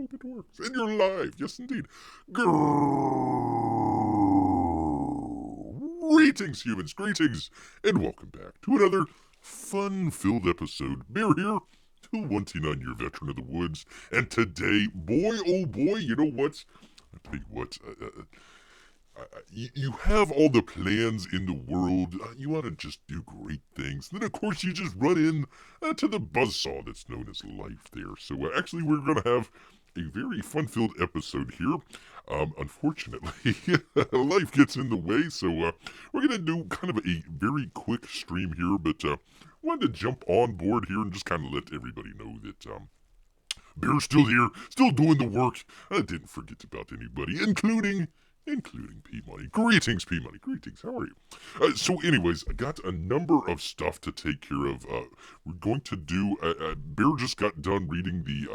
hope it works. And you're live. Yes, indeed. Grrrr. Greetings, humans. Greetings. And welcome back to another fun-filled episode. Bear here, 29-year veteran of the woods. And today, boy, oh boy, you know what? I'll tell you what. You have all the plans in the world. You want to just do great things. Then, of course, you just run in to the buzzsaw that's known as life there. So, actually, we're going to have a very fun-filled episode here. Unfortunately, life gets in the way, so we're going to do kind of a very quick stream here, but wanted to jump on board here and just kind of let everybody know that Bear's still here, still doing the work. I didn't forget about anybody, including P-Money. Greetings, P-Money. Greetings. How are you? So anyways, I got a number of stuff to take care of. We're going to do... Bear just got done reading the...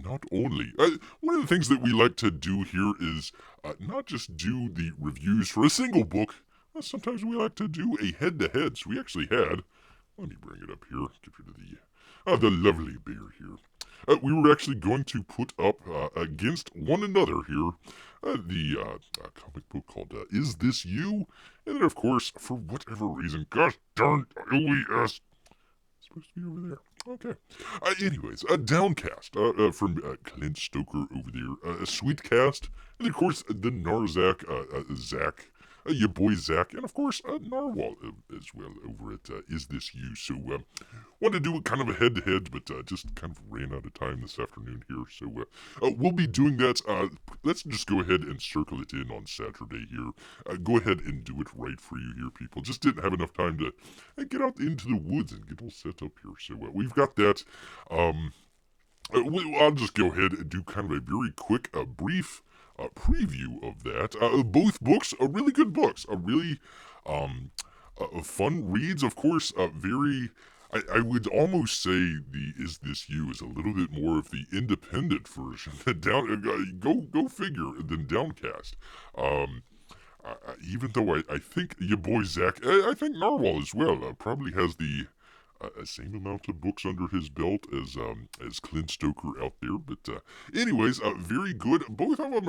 not only... one of the things that we like to do here is not just do the reviews for a single book. Sometimes we like to do a head-to-head. So we actually had... Let me bring it up here. Get rid of the lovely Bear here. We were actually going to put up against one another here the comic book called Is This You? And then, of course, for whatever reason, gosh darn LES, it's supposed to be over there. Okay. Anyways, Downcast from Clint Stoker over there, Sweet Cast, and of course, the Narzak, Zach. Your boy Zach, and of course, Narwhal as well over at Is This You? So, wanted to do kind of a head-to-head, but just kind of ran out of time this afternoon here. So, we'll be doing that. Let's just go ahead and circle it in on Saturday here. Go ahead and do it right for you here, people. Just didn't have enough time to get out into the woods and get all set up here. So, we've got that. I'll just go ahead and do kind of a very quick, brief preview of that. Both books are really good books. Really fun reads. Of course, very... I would almost say the Is This You is a little bit more of the independent version. Go figure, than Downcast. Even though I think your boy Zach, I think Narwhal as well, probably has the same amount of books under his belt as Clint Stoker out there. But anyways, very good. Both of them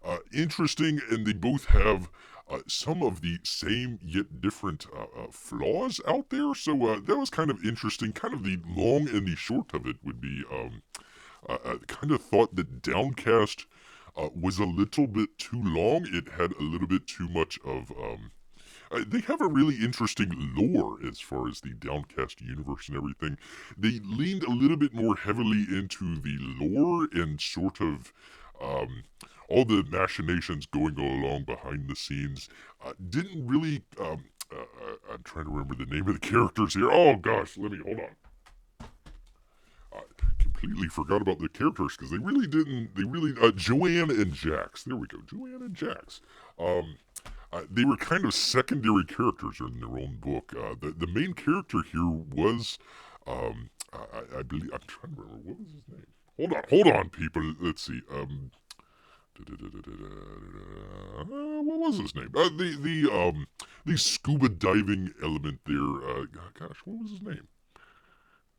are interesting, and they both have some of the same yet different flaws out there. So that was kind of interesting. Kind of the long and the short of it would be I kind of thought that Downcast was a little bit too long. It had a little bit too much of... they have a really interesting lore as far as the Downcast universe and everything. They leaned a little bit more heavily into the lore and sort of all the machinations going along behind the scenes. Didn't really... I'm trying to remember the name of the characters here. Oh gosh, let me... Hold on. Completely forgot about the characters because they really didn't... Joanne and Jax. There we go. Joanne and Jax. They were kind of secondary characters in their own book. The main character here was, I believe, I'm trying to remember, what was his name? Hold on, people. Let's see. What was his name? The scuba diving element there. Gosh, what was his name?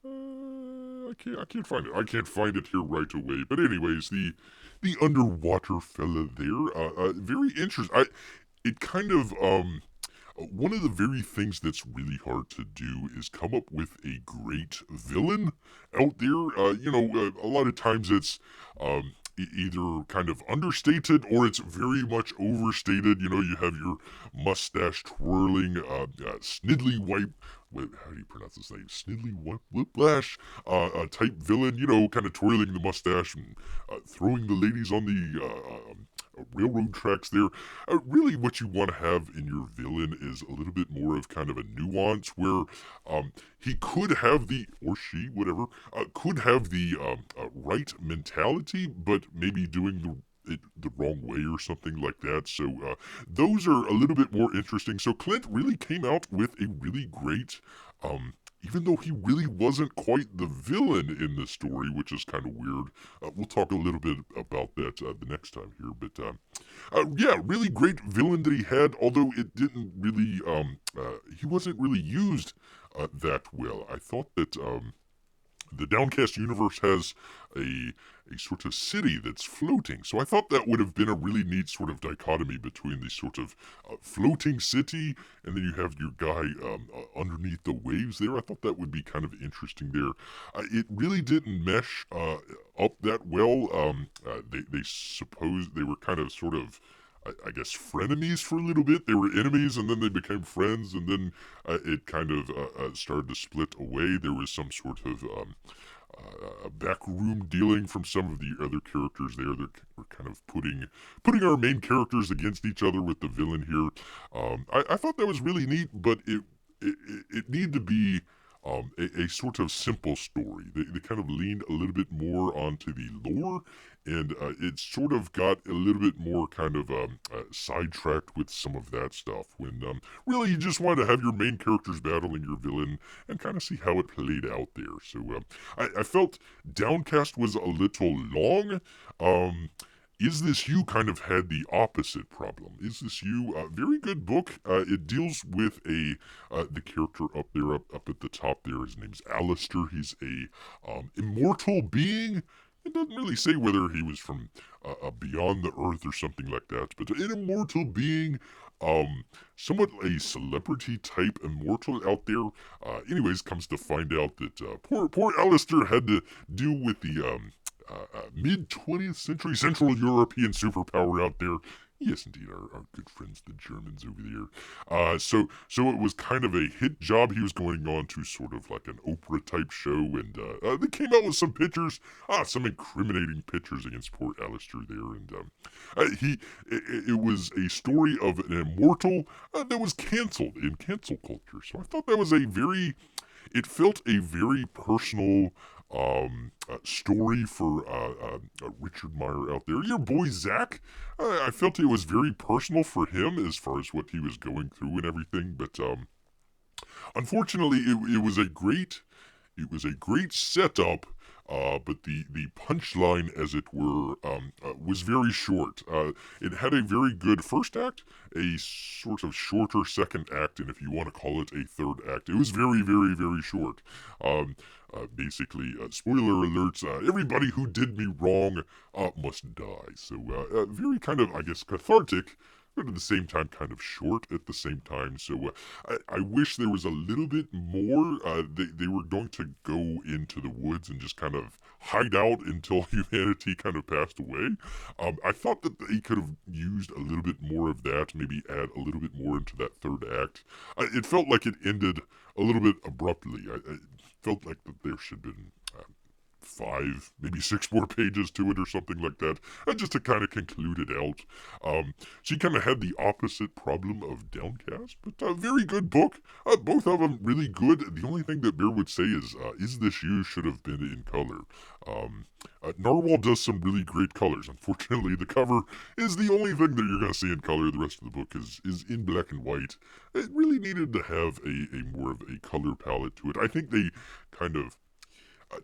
I can't find it. I can't find it here right away. But anyways, the underwater fella there. Very interesting. It kind of, one of the very things that's really hard to do is come up with a great villain out there. A lot of times it's either kind of understated or it's very much overstated. You have your mustache twirling, snidly white... Wait, how do you pronounce this name? Snidly Whiplash type villain, kind of twirling the mustache and throwing the ladies on the railroad tracks there. Really what you want to have in your villain is a little bit more of kind of a nuance where he could have or she, whatever, could have the right mentality, but maybe doing it the wrong way or something like that. So those are a little bit more interesting. So Clint really came out with a really great, even though he really wasn't quite the villain in the story, which is kind of weird. We'll talk a little bit about that the next time here. But yeah, really great villain that he had, although it didn't really, he wasn't really used that well. I thought that the Downcast universe has a a sort of city that's floating. So I thought that would have been a really neat sort of dichotomy between the sort of floating city and then you have your guy underneath the waves there. I thought that would be kind of interesting there. It really didn't mesh up that well. They suppose they were kind of sort of I guess frenemies for a little bit. They were enemies, and then they became friends, and then it kind of started to split away. There was some sort of backroom dealing from some of the other characters there. They were kind of putting our main characters against each other with the villain here. I thought that was really neat, but it needed to be a sort of simple story. They kind of leaned a little bit more onto the lore, and it sort of got a little bit more kind of sidetracked with some of that stuff. When really you just wanted to have your main characters battling your villain and kind of see how it played out there. So I felt Downcast was a little long. Is This You kind of had the opposite problem. Is This You, very good book. It deals with the character up there, up at the top there. His name's Alistair. He's a immortal being. It doesn't really say whether he was from beyond the earth or something like that, but an immortal being, somewhat a celebrity type immortal out there. Anyways, comes to find out that poor Alistair had to deal with the mid 20th century Central European superpower out there. Yes, indeed, our good friends, the Germans over there. So it was kind of a hit job. He was going on to sort of like an Oprah type show, and they came out with some pictures, some incriminating pictures against poor Alistair there, and it was a story of an immortal that was canceled in cancel culture. So I thought that was it felt a very personal story for Richard Meyer out there. Your boy Zach, I felt it was very personal for him as far as what he was going through and everything. But unfortunately, it was a great setup. But the punchline, as it were, was very short. It had a very good first act, a sort of shorter second act, and if you want to call it a third act, it was very, very, very short. Basically, spoiler alerts, everybody who did me wrong must die. So, very kind of, I guess, cathartic, but at the same time kind of short at the same time. So I wish there was a little bit more. They were going to go into the woods and just kind of hide out until humanity kind of passed away. I thought that they could have used a little bit more of that, maybe add a little bit more into that third act. It felt like it ended a little bit abruptly. I felt like that there should have been 5, maybe 6 more pages to it or something like that, just to kind of conclude it out. She kind of had the opposite problem of Downcast, but a very good book. Both of them really good. The only thing that Bear would say is This You should have been in color. Narwhal does some really great colors. Unfortunately, the cover is the only thing that you're going to see in color. The rest of the book is in black and white. It really needed to have a more of a color palette to it. I think they kind of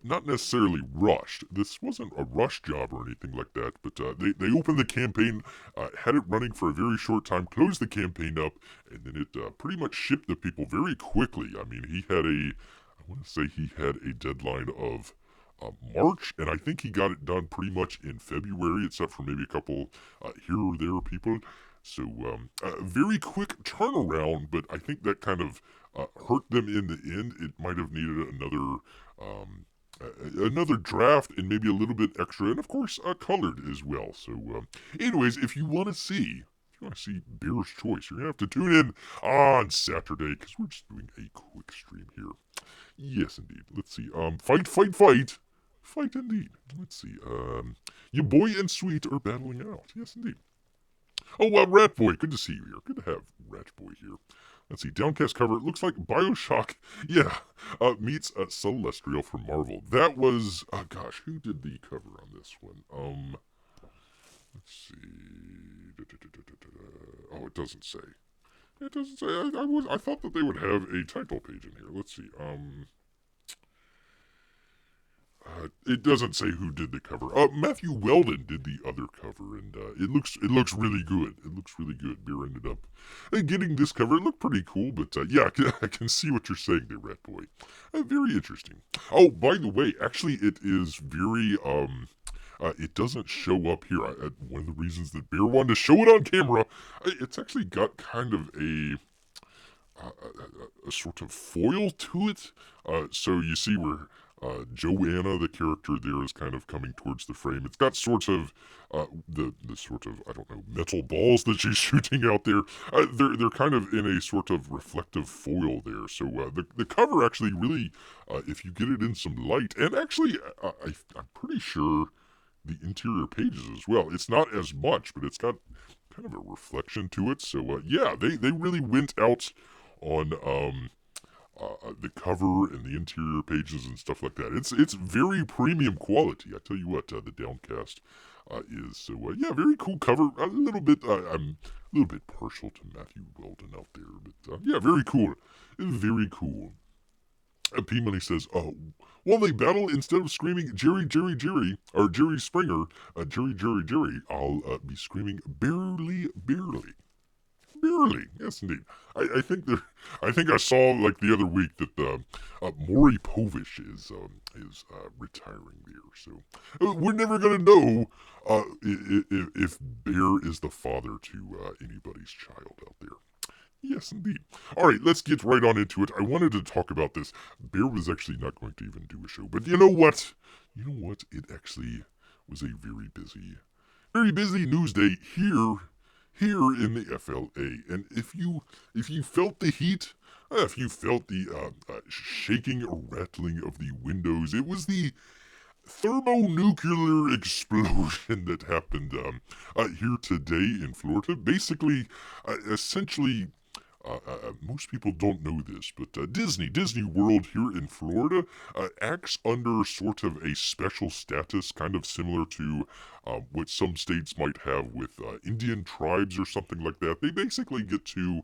not necessarily rushed. This wasn't a rush job or anything like that, but they opened the campaign, had it running for a very short time, closed the campaign up, and then it pretty much shipped to people very quickly. I mean, I want to say he had a deadline of March, and I think he got it done pretty much in February, except for maybe a couple here or there people. So, very quick turnaround, but I think that kind of hurt them in the end. It might have needed another draft and maybe a little bit extra, and of course, colored as well. So, anyways, if you want to see Bear's Choice, you're gonna have to tune in on Saturday because we're just doing a quick stream here. Yes, indeed. Let's see. Fight, fight, fight. Fight indeed. Let's see. Your boy and Sweet are battling out. Yes, indeed. Oh, Rat Boy. Good to see you here. Good to have Rat Boy here. Let's see. Downcast cover. It looks like Bioshock. Yeah. Meets Celestial from Marvel. That was. Gosh, who did the cover on this one? Let's see. Oh, it doesn't say. It doesn't say. I thought that they would have a title page in here. Let's see. It doesn't say who did the cover. Matthew Weldon did the other cover, and it looks really good. It looks really good. Beer ended up getting this cover. It looked pretty cool, but yeah, I can see what you're saying there, Rat Boy. Very interesting. Oh, by the way, actually, it is very it doesn't show up here. One of the reasons that Bear wanted to show it on camera, it's actually got kind of a sort of foil to it. So you see where Joanna, the character there, is kind of coming towards the frame. It's got sort of the sort of, I don't know, metal balls that she's shooting out there. They're kind of in a sort of reflective foil there. So the cover actually really, if you get it in some light, and actually I'm pretty sure the interior pages as well. It's not as much, but it's got kind of a reflection to it. So yeah, they really went out on the cover and the interior pages and stuff like that. It's very premium quality. I tell you what, the Downcast is. So yeah, very cool cover. A little bit. I'm a little bit partial to Matthew Weldon out there, but yeah, very cool. Very cool. P Money says, while they battle, instead of screaming Jerry, Jerry, Jerry, or Jerry Springer, Jerry, Jerry, Jerry, I'll be screaming barely, barely. Barely, yes, indeed. I think I saw like the other week that Maury Povich is retiring there. So we're never gonna know if Bear is the father to anybody's child out there. Yes, indeed. All right, let's get right on into it. I wanted to talk about this. Bear was actually not going to even do a show, but you know what? You know what? It actually was a very busy news day here in the FLA. And if you felt the heat, if you felt the shaking or rattling of the windows, it was the thermonuclear explosion that happened here today in Florida. Basically, essentially, most people don't know this, but Disney World here in Florida acts under sort of a special status, kind of similar to what some states might have with Indian tribes or something like that. They basically get to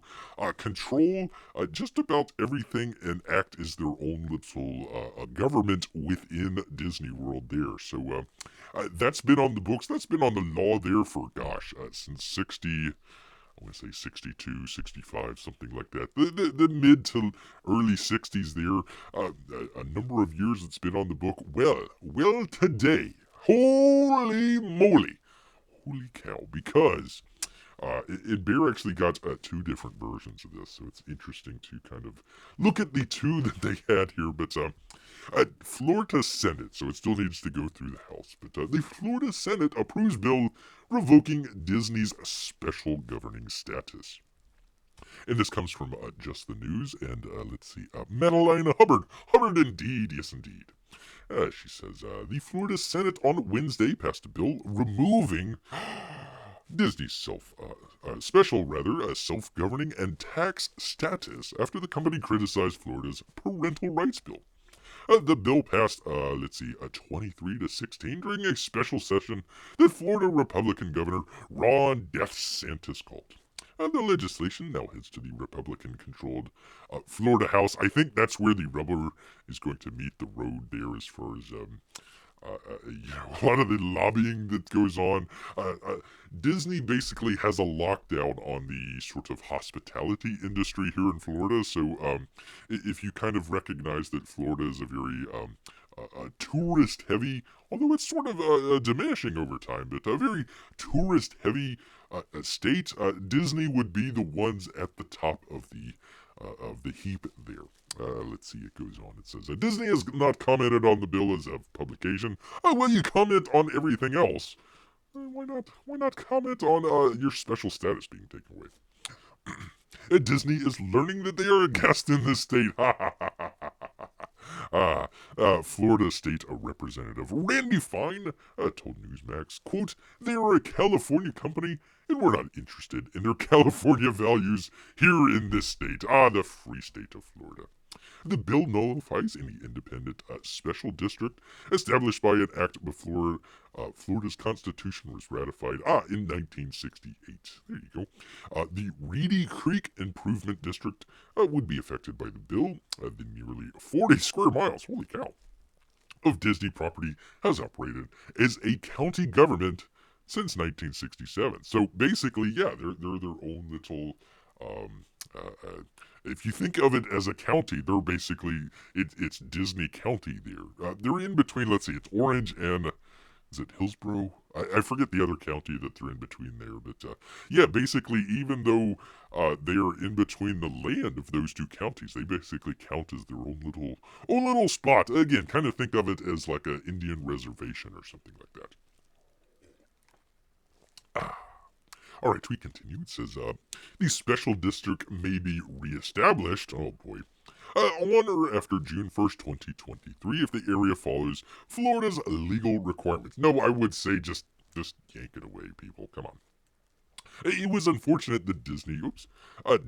control just about everything and act as their own little government within Disney World there. So that's been on the books. That's been on the law there for, gosh, since 60. I want to say 62, 65, something like that. The mid to early 60s there. A number of years it's been on the book. Well, today, holy moly, holy cow, because Bear actually got two different versions of this, so it's interesting to kind of look at the two that they had here. But Florida Senate, so it still needs to go through the House, but the Florida Senate approves bill revoking Disney's special governing status. And this comes from Just the News, and let's see, Madeline Hubbard. Hubbard indeed, yes indeed. She says, the Florida Senate on Wednesday passed a bill removing Disney's self-governing and tax status after the company criticized Florida's parental rights bill. The bill passed, 23-16 during a special session that Florida Republican Governor Ron DeSantis called. The legislation now heads to the Republican-controlled Florida House. I think that's where the rubber is going to meet the road there as far as a lot of the lobbying that goes on. Disney basically has a lockdown on the sort of hospitality industry here in Florida. So if you kind of recognize that Florida is a very tourist-heavy, although it's sort of diminishing over time, but a very tourist-heavy state, Disney would be the ones at the top of the heap there. Let's see, it goes on. It says, Disney has not commented on the bill as of publication. Well, you comment on everything else. Why not comment on your special status being taken away? Disney is learning that they are a guest in this state. Florida State Representative Randy Fine told Newsmax, quote, they are a California company and we're not interested in their California values here in this state. The free state of Florida. The bill nullifies any independent special district established by an act before Florida's Constitution was ratified in 1968. There you go. The Reedy Creek Improvement District would be affected by the bill. The nearly 40 square miles, holy cow, of Disney property has operated as a county government since 1967. So basically, yeah, they're their own little. Um, if you think of it as a county, they're basically it's Disney County there. They're in between. Let's see, it's Orange and is it Hillsborough? I forget the other county that they're in between there, but yeah, basically, even though they are in between the land of those two counties, they basically count as their own little spot. Again, kind of think of it as like an Indian reservation or something like that. All right, we continue. It says, the special district may be reestablished. Oh boy. On or after June 1st, 2023, if the area follows Florida's legal requirements. No, I would say just yank it away, people. Come on. It was unfortunate that Disney,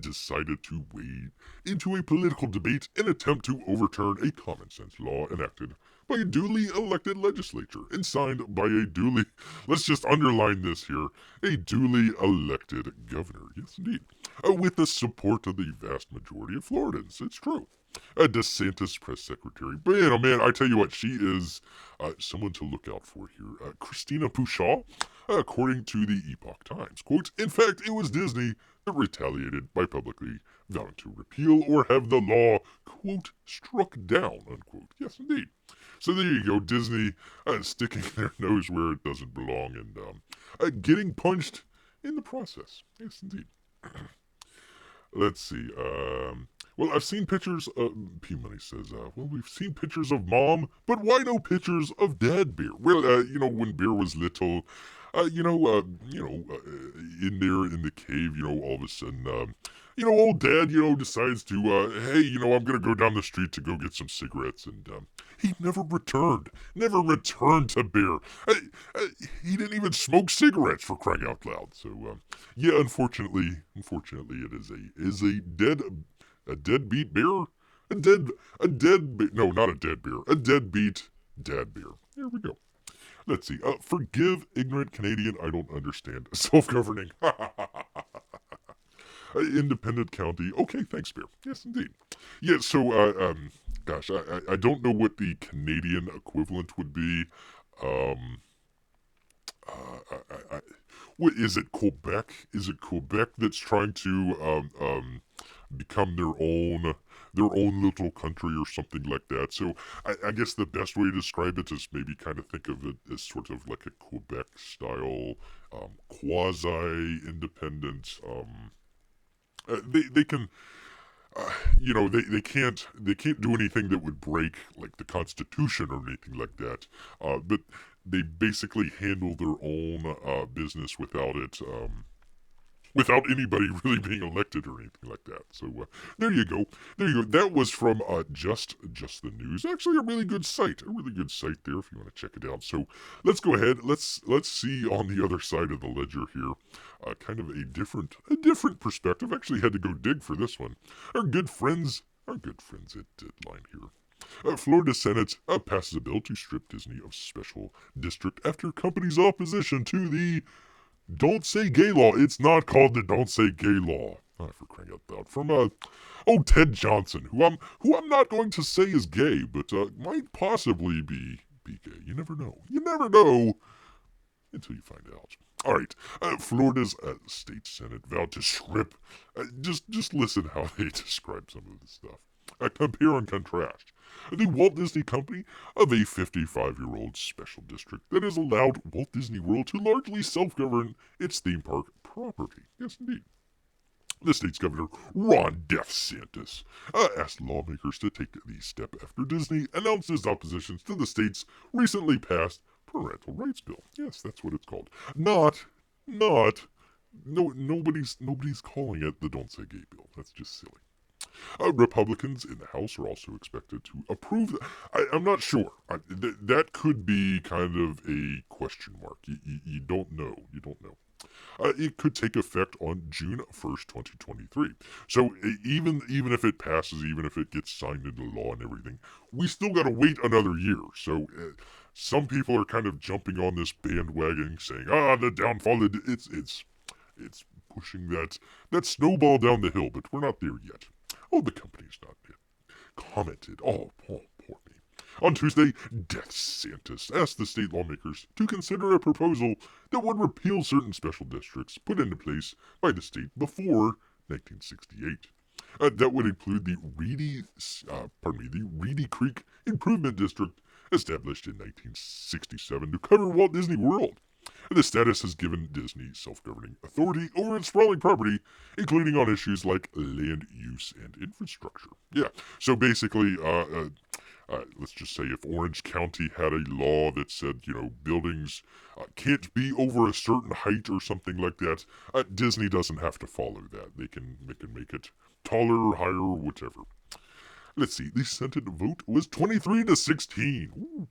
decided to wade into a political debate and attempt to overturn a common sense law enacted by a duly elected legislature and signed by a duly, let's just underline this here, a duly elected governor. Yes, indeed. With the support of the vast majority of Floridans. It's true. A DeSantis press secretary. Man, oh man, I tell you what, she is someone to look out for here. Christina Pushaw, according to the Epoch Times. Quote, in fact, it was Disney that retaliated by publicly vowing to repeal or have the law, quote, struck down, unquote. Yes, indeed. So there you go, Disney sticking their nose where it doesn't belong and getting punched in the process. Yes, indeed. Let's see. Well, I've seen pictures of P Money says, well, we've seen pictures of Mom, but why no pictures of Dad Bear? Well, when Bear was little, in there in the cave, all of a sudden, old Dad, decides to, hey, I'm gonna go down the street to go get some cigarettes, and he never returned to Bear. He didn't even smoke cigarettes, for crying out loud. So, yeah, unfortunately, it is a deadbeat bear, no, not a dead bear, a deadbeat dad bear. There we go. Let's see. Forgive ignorant Canadian. I don't understand. Self-governing. Independent county. Okay, thanks, Bear. Yes, indeed. Yeah. So, gosh, I don't know what the Canadian equivalent would be. Um, what is it? Quebec? Is it Quebec that's trying to become their own little country or something like that? So I guess the best way to describe it is maybe kind of think of it as sort of like a Quebec style quasi independent. They can. They can't do anything that would break like the Constitution or anything like that. But they basically handle their own business without anybody really being elected or anything like that. So there you go. That was from just the news. Actually, a really good site. There if you want to check it out. So let's go ahead. Let's see on the other side of the ledger here. Kind of a different perspective. Actually had to go dig for this one. Our good friends at Deadline here. Florida Senate passes a bill to strip Disney of special district after company's opposition to the Don't Say Gay law. It's not called the Don't Say Gay law. For crying out loud. From Ted Johnson, who I'm not going to say is gay, but might possibly be gay. You never know. You never know until you find out. All right, Florida's state senate vowed to strip. Just listen how they describe some of this stuff. Compare and contrast. The Walt Disney Company of a 55-year-old special district that has allowed Walt Disney World to largely self-govern its theme park property. Yes, indeed. The state's governor, Ron DeSantis, asked lawmakers to take the step after Disney announced his oppositions to the state's recently passed parental rights bill. Yes, that's what it's called. Nobody's calling it the Don't Say Gay bill. That's just silly. Republicans in the House are also expected to approve. I'm not sure. That could be kind of a question mark. You don't know. It could take effect on June 1st, 2023. So even if it passes, even if it gets signed into law and everything, we still got to wait another year. So some people are kind of jumping on this bandwagon, saying, the downfall. It's pushing that snowball down the hill, but we're not there yet. Oh, the company's not yet commented. Oh, poor me. On Tuesday, DeSantis asked the state lawmakers to consider a proposal that would repeal certain special districts put into place by the state before 1968. That would include the Reedy Creek Improvement District, established in 1967 to cover Walt Disney World. The status has given Disney self-governing authority over its sprawling property, including on issues like land use and infrastructure. Yeah, so basically, let's just say if Orange County had a law that said, buildings can't be over a certain height or something like that, Disney doesn't have to follow that. They can make it taller, higher, whatever. Let's see, the Senate vote was 23-16. Ooh.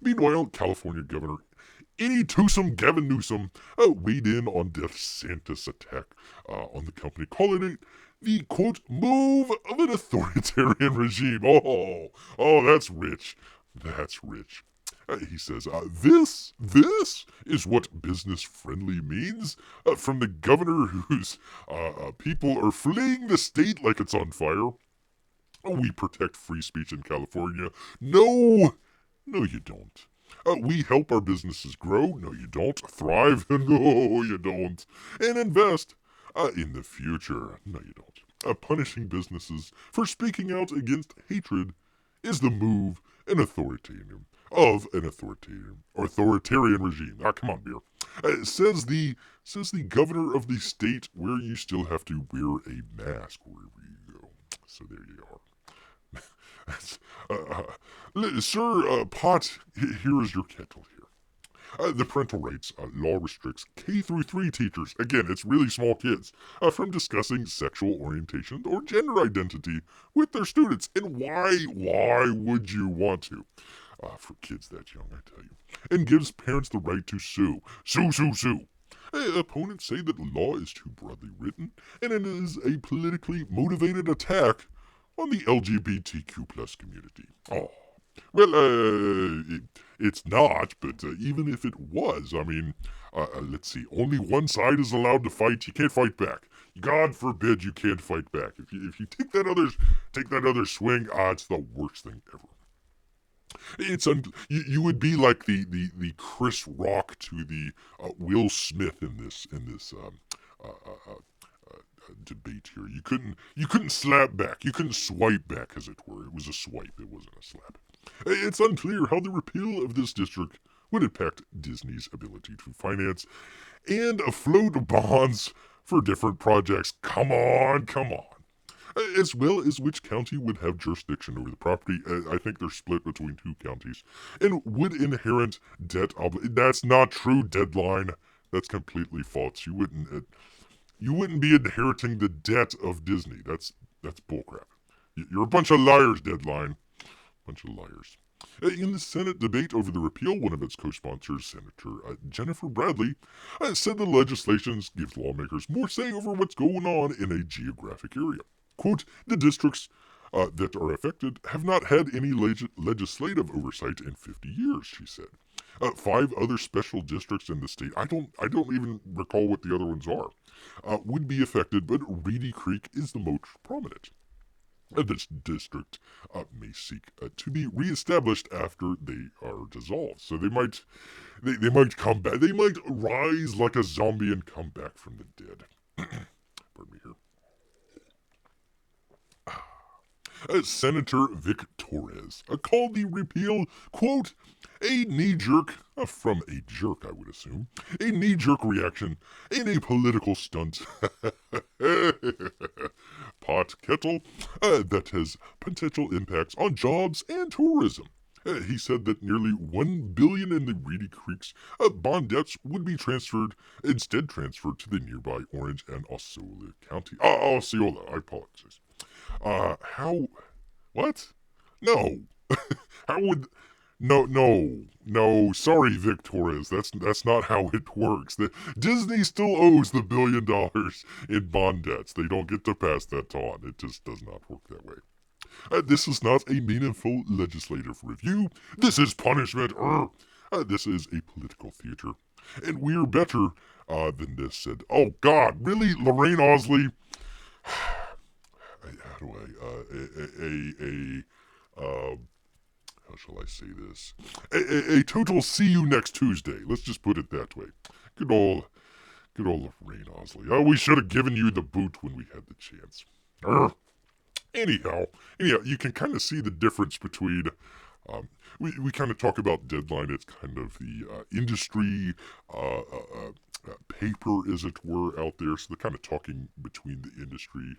Meanwhile, California Governor Gavin Newsom weighed in on DeSantis' attack on the company, calling it the, quote, move of an authoritarian regime. Oh, that's rich. That's rich. He says, this is what business-friendly means from the governor whose people are fleeing the state like it's on fire. We protect free speech in California. No, you don't. We help our businesses grow. No, you don't. Thrive. No, you don't. And invest in the future. No, you don't. Punishing businesses for speaking out against hatred is the move of an authoritarian regime. Come on, beer. Says the governor of the state where you still have to wear a mask wherever you go. So there you are. Sir Pot, here is your kettle here. The parental rights law restricts K through 3 teachers, again, it's really small kids, from discussing sexual orientation or gender identity with their students. And why would you want to? For kids that young, I tell you. And gives parents the right to sue. Sue. Opponents say that the law is too broadly written, and it is a politically motivated attack on the LGBTQ plus community. Oh, well, it's not, but even if it was, I mean, let's see, only one side is allowed to fight. You can't fight back. God forbid you can't fight back. If you take that other swing, it's the worst thing ever. You would be like the Chris Rock to the Will Smith in this debate here. You couldn't slap back. You couldn't swipe back, as it were. It was a swipe. It wasn't a slap. It's unclear how the repeal of this district would impact Disney's ability to finance and float bonds for different projects. Come on. As well as which county would have jurisdiction over the property. I think they're split between 2 counties. And would inherent debt That's not true, Deadline. That's completely false. You wouldn't be inheriting the debt of Disney. That's bullcrap. You're a bunch of liars, Deadline. Bunch of liars. In the Senate debate over the repeal, one of its co-sponsors, Senator Jennifer Bradley, said the legislation gives lawmakers more say over what's going on in a geographic area. Quote, the districts that are affected have not had any legislative oversight in 50 years, she said. 5 other special districts in the state, I don't even recall what the other ones are, would be affected, but Reedy Creek is the most prominent. This district may seek to be reestablished after they are dissolved. So they might come back. They might rise like a zombie and come back from the dead. Pardon me here. Senator Vic Torres called the repeal, quote, a knee-jerk, from a jerk, I would assume, a knee-jerk reaction in a political stunt. Pot kettle that has potential impacts on jobs and tourism. He said that nearly $1 billion in the Reedy Creek's bond debts would be instead transferred to the nearby Orange and Osceola County. Osceola, I apologize. What? No. How would... No, sorry, Vic Torres. That's not how it works. Disney still owes the $1 billion in bond debts. They don't get to pass that on. It just does not work that way. This is not a meaningful legislative review. This is punishment. This is a political theater. And we're better than this, said. Oh, God, really? Lorraine Osley? How do I... how shall I say this? A total see you next Tuesday. Let's just put it that way. Good old Lorraine Osley. Oh, we should have given you the boot when we had the chance. Anyhow, you can kind of see the difference between. We kind of talk about Deadline. It's kind of the industry paper, as it were, out there. So they're kind of talking between the industry,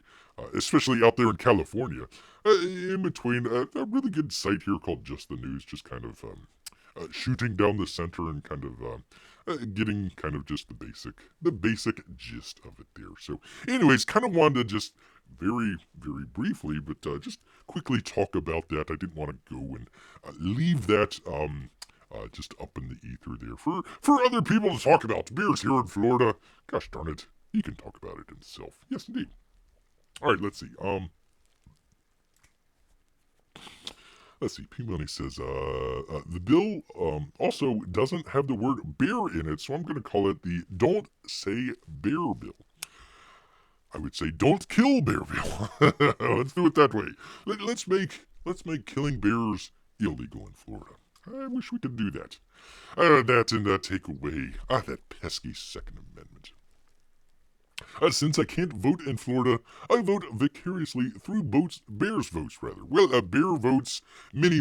especially out there in California, in between a really good site here called Just the News, just kind of shooting down the center and kind of getting kind of just the basic gist of it there. So, anyways, kind of wanted to just very, very briefly, but just quickly talk about that. I didn't want to go and leave that just up in the ether there for other people to talk about. Bears here in Florida. Gosh darn it, he can talk about it himself. Yes, indeed. All right, let's see. Let's see. P Money says the bill also doesn't have the word bear in it, so I'm going to call it the Don't Say Bear Bill. I would say don't kill bear bill. Let's do it that way. Let's make killing bears illegal in Florida. I wish we could do that. That and take away that pesky Second Amendment. Since I can't vote in Florida, I vote vicariously through Bears votes, rather. Well, Bear votes many.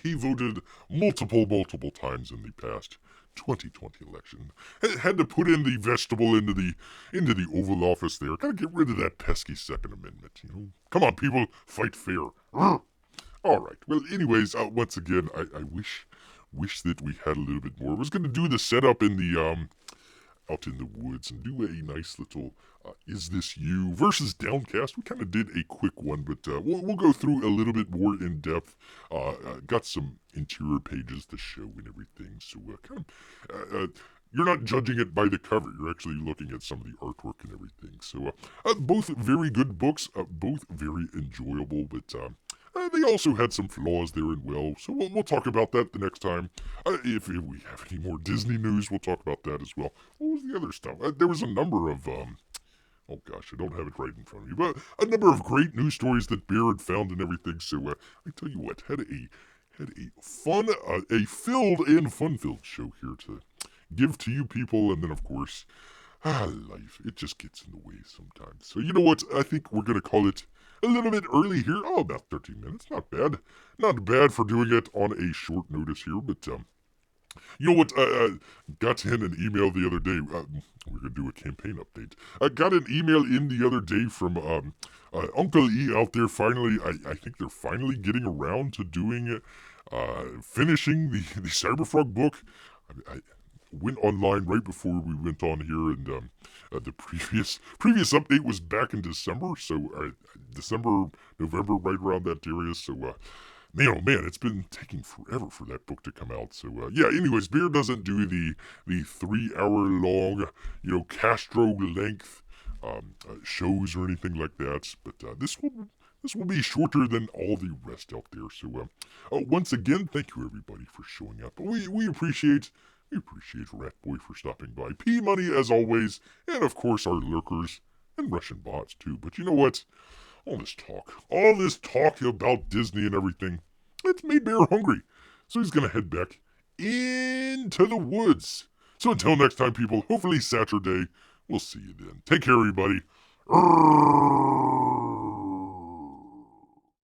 He voted multiple times in the past 2020 election. Had to put in the vegetable into the Oval Office there. Gotta get rid of that pesky Second Amendment, you know. Come on, people, fight fair. All right. Well, anyways, once again, I wish that we had a little bit more. I was gonna do the setup in the out in the woods and do a nice little Is This You versus Downcast. We kind of did a quick one, but we'll go through a little bit more in depth. Got some interior pages to show and everything, so kind of you're not judging it by the cover. You're actually looking at some of the artwork and everything. So both very good books, both very enjoyable, but they also had some flaws there and well, so we'll talk about that the next time. If we have any more Disney news, we'll talk about that as well. What was the other stuff? There was a number of, oh gosh, I don't have it right in front of me, but a number of great news stories that Bear had found and everything, so I tell you what, had a filled and fun-filled show here to give to you people, and then of course, life, it just gets in the way sometimes. So you know what, I think we're going to call it a little bit early here. Oh, about 13 minutes. Not bad. Not bad for doing it on a short notice here. But, you know what? Got in an email the other day. We're going to do a campaign update. I got an email in the other day from Uncle E out there. Finally, I think they're finally getting around to doing, finishing the Cyberfrog book. I went online right before we went on here, and the previous update was back in December, so December, November, right around that area. So man, oh man, it's been taking forever for that book to come out. So yeah, anyways, Bear doesn't do the 3-hour long, you know, Castro length shows or anything like that, but this will be shorter than all the rest out there. So once again, thank you everybody for showing up. We appreciate Ratboy for stopping by, P Money as always, and of course our lurkers and Russian bots too. But you know what? All this talk about Disney and everything, it's made Bear hungry. So he's gonna head back into the woods. So until next time, people, hopefully Saturday, we'll see you then. Take care, everybody. Grrrr.